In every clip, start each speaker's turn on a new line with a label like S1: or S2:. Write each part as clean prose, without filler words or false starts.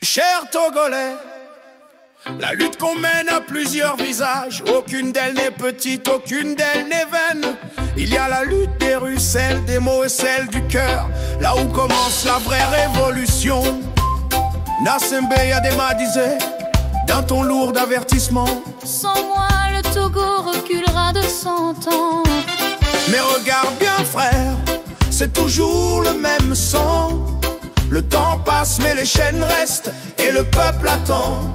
S1: Chers Togolais, la lutte qu'on mène a plusieurs visages. Aucune d'elles n'est petite, aucune d'elles n'est vaine. Il y a la lutte des rues, celle des mots et celle du cœur. Là où commence la vraie révolution. Nassembe Yadema disait, dans ton lourd avertissement,
S2: sans moi le Togo reculera de 100 ans.
S1: Mais regarde bien frère, c'est toujours le même sang. Le temps passe mais les chaînes restent et le peuple attend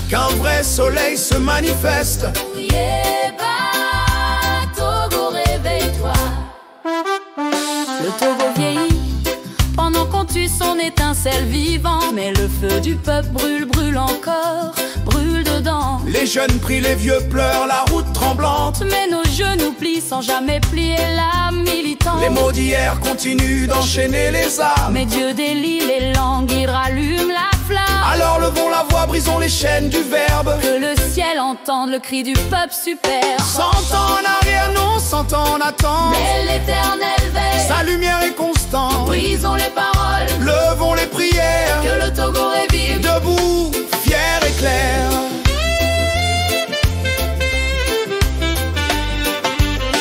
S1: qu'un vrai soleil se manifeste.
S2: Yéba, Togo, réveille-toi. Le Togo vieillit pendant qu'on tue son étincelle vivant. Mais le feu du peuple brûle, brûle encore, brûle dedans.
S1: Les jeunes prient, les vieux pleurent, la route tremblante.
S2: Mais nos genoux plient sans jamais plier l'âme militante.
S1: Les mots d'hier continuent d'enchaîner les âmes.
S2: Mais Dieu délie les langues, il rallume la flamme.
S1: Alors levons la voix, brisons les chaînes du verbe.
S2: Que le ciel entende le cri du peuple superbe.
S1: 100 ans en arrière, non, 100 ans en attente.
S2: Mais l'éternel veille,
S1: sa lumière est constante.
S2: Brisons les paroles,
S1: levons les prières.
S2: Que le Togo revive,
S1: debout, fier et clair.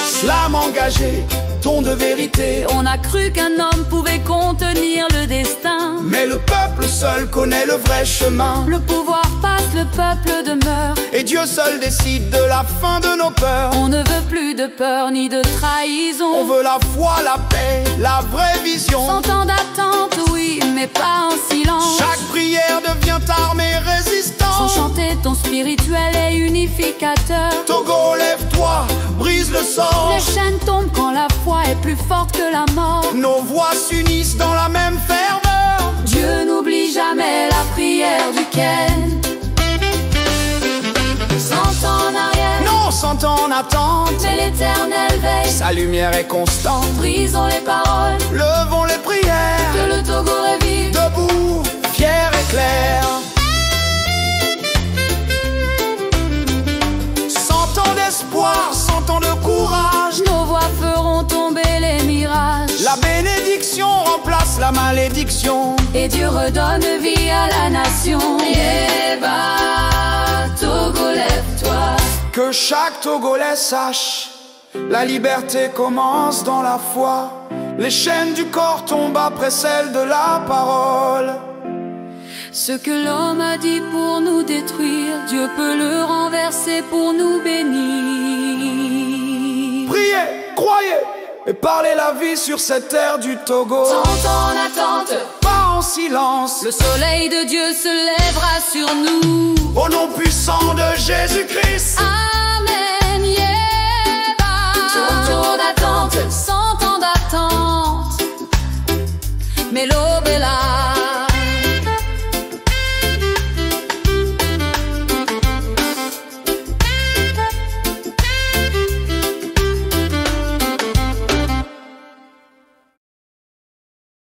S1: Slam engagé, ton de vérité.
S2: On a cru qu'un homme pouvait contenir le destin.
S1: Mais le peuple seul connaît le vrai chemin.
S2: Le pouvoir passe, le peuple demeure.
S1: Et Dieu seul décide de la fin de nos peurs.
S2: On ne veut plus de peur ni de trahison.
S1: On veut la foi, la paix, la vraie vision.
S2: 100 ans d'attente, oui, mais pas en silence.
S1: Chaque prière devient arme et résistance.
S2: Sans chanter ton spirituel et unificateur.
S1: Togo, lève-toi, brise le sang.
S2: Les chaînes tombent quand la foi est plus forte que la mort.
S1: Nos voix s'unissent dans la même ferveur.
S2: Dieu n'oublie jamais la prière du Ken. 100 ans en arrière,
S1: non, 100 ans en attente.
S2: Mais l'éternel veille,
S1: sa lumière est constante.
S2: Brisons les paroles,
S1: levons les prières.
S2: Que le Togo revive,
S1: debout, fier et clair. 100 ans d'espoir, 100 ans de courage.
S2: Nos voix feront tomber les mirages.
S1: La bénédiction remplace la malédiction.
S2: Et Dieu redonne vie à la nation. Yéba, Togo, lève-toi.
S1: Que chaque Togolais sache, la liberté commence dans la foi. Les chaînes du corps tombent après celles de la parole.
S2: Ce que l'homme a dit pour nous détruire, Dieu peut le renverser pour nous bénir.
S1: Priez, croyez et parlez la vie sur cette terre du Togo.
S2: 100 ans en attente,
S1: pas en silence.
S2: Le soleil de Dieu se lèvera sur nous.
S1: Au nom puissant de Jésus-Christ.